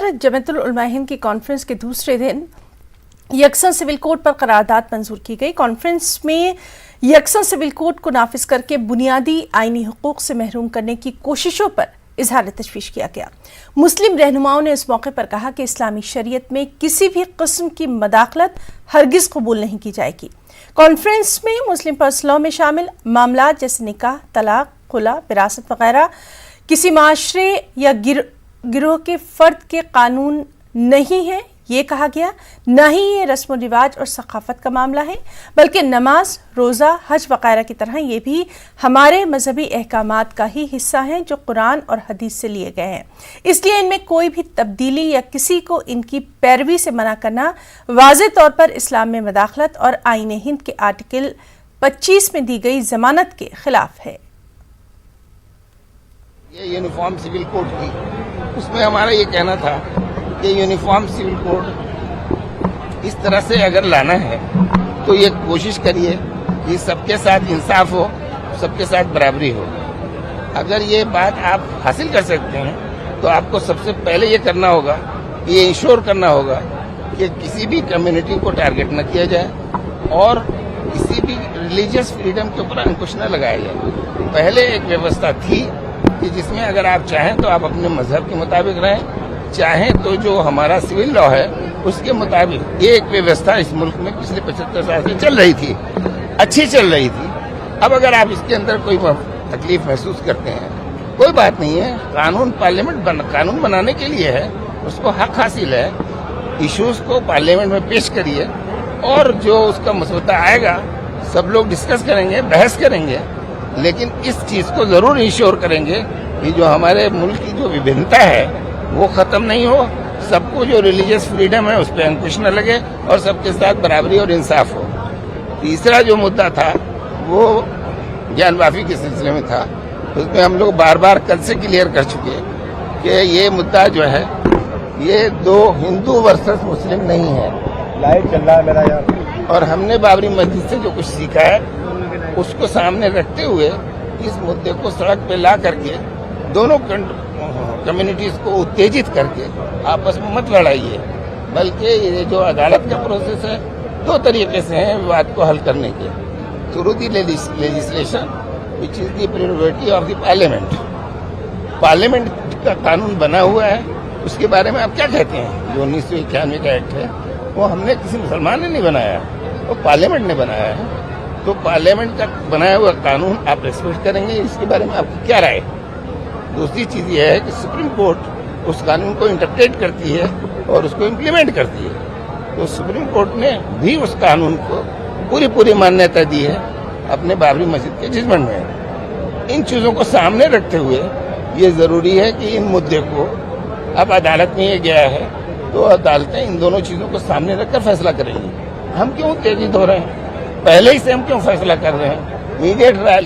सदारत जमात उलमा हिंद की कॉन्फ्रेंस के दूसरे दिन यकसन सिविल कोड पर करारदाद मंजूर की गई। कॉन्फ्रेंस में यकसन सिविल कोड को नाफिज करके बुनियादी आईनी हुकूक से महरूम करने की कोशिशों पर इजहार तशवीश किया गया। मुस्लिम रहनुमाओं ने इस मौके पर कहा कि इस्लामी शरीयत में किसी भी किस्म की मदाखलत हरगिज कबूल नहीं की जाएगी। कॉन्फ्रेंस में मुस्लिम पर्सनल लॉ में शामिल मामलात जैसे निकाह, तलाक, खुला, विरासत वगैरह किसी माशरे या गिरोह के फर्द के कानून नहीं है ये कहा गया। न ही ये रस्म रिवाज और सकाफत का मामला है, बल्कि नमाज, रोज़ा, हज वगैरह की तरह ये भी हमारे मजहबी अहकामात का ही हिस्सा हैं जो कुरान और हदीस से लिए गए हैं। इसलिए इनमें कोई भी तब्दीली या किसी को इनकी पैरवी से मना करना वाज़े तौर पर इस्लाम में मदाखलत और आईन हिंद के आर्टिकल 25 में दी गई जमानत के खिलाफ है। ये यूनिफॉर्म सिविल कोड की, उसमें हमारा ये कहना था कि यूनिफॉर्म सिविल कोड इस तरह से अगर लाना है तो ये कोशिश करिए कि सबके साथ इंसाफ हो, सबके साथ बराबरी हो। अगर ये बात आप हासिल कर सकते हैं तो आपको सबसे पहले ये करना होगा, ये इंश्योर करना होगा कि किसी भी कम्युनिटी को टारगेट न किया जाए और किसी भी रिलीजियस फ्रीडम के ऊपर अंकुश न लगाया जाए। पहले एक व्यवस्था थी कि जिसमें अगर आप चाहें तो आप अपने मजहब के मुताबिक रहें, चाहें तो जो हमारा सिविल लॉ है उसके मुताबिक। ये एक व्यवस्था इस मुल्क में पिछले 75 साल से चल रही थी, अच्छी चल रही थी। अब अगर आप इसके अंदर कोई तकलीफ महसूस करते हैं, कोई बात नहीं है। कानून पार्लियामेंट कानून बनाने के लिए है, उसको हक हासिल है। इश्यूज को पार्लियामेंट में पेश करिए और जो उसका मसौदा आएगा सब लोग डिस्कस करेंगे, बहस करेंगे, लेकिन इस चीज को जरूर इंश्योर करेंगे कि जो हमारे मुल्क की जो विभिन्नता है वो खत्म नहीं हो। सबको जो रिलीजियस फ्रीडम है उस पर अंकुश न लगे और सबके साथ बराबरी और इंसाफ हो। तीसरा जो मुद्दा था वो ज्ञान माफी के सिलसिले में था, उसमें हम लोग बार बार कल से क्लियर कर चुके हैं कि ये मुद्दा जो है ये दो हिंदू वर्सेस मुस्लिम नहीं है। लाइव चल रहा है मेरा यार। और हमने बाबरी मस्जिद से जो कुछ सीखा है उसको सामने रखते हुए इस मुद्दे को सड़क पे ला करके दोनों कम्युनिटीज को उत्तेजित करके आपस में मत लड़ाइए, बल्कि ये जो अदालत का प्रोसेस है दो तरीके से है विवाद को हल करने के। Through the legislation which is the prerogative of the parliament. Parliament का कानून बना हुआ है, उसके बारे में आप क्या कहते हैं? जो 1991 का एक्ट है वो हमने किसी मुसलमान ने नहीं बनाया, वो पार्लियामेंट ने बनाया है। तो पार्लियामेंट का बनाया हुआ कानून आप रेस्पेक्ट करेंगे, इसके बारे में आपकी क्या राय? दूसरी चीज ये है कि सुप्रीम कोर्ट उस कानून को इंटरप्रेट करती है और उसको इम्प्लीमेंट करती है। तो सुप्रीम कोर्ट ने भी उस कानून को पूरी मान्यता दी है अपने बाबरी मस्जिद के जजमेंट में। इन चीजों को सामने रखते हुए ये जरूरी है कि इन मुद्दे को अब अदालत में ये गया है तो अदालतें इन दोनों चीजों को सामने रखकर फैसला करेंगी। हम क्यों तेजी हो रहे हैं? पहले ही से हम क्यों फैसला कर रहे हैं? Immediate trial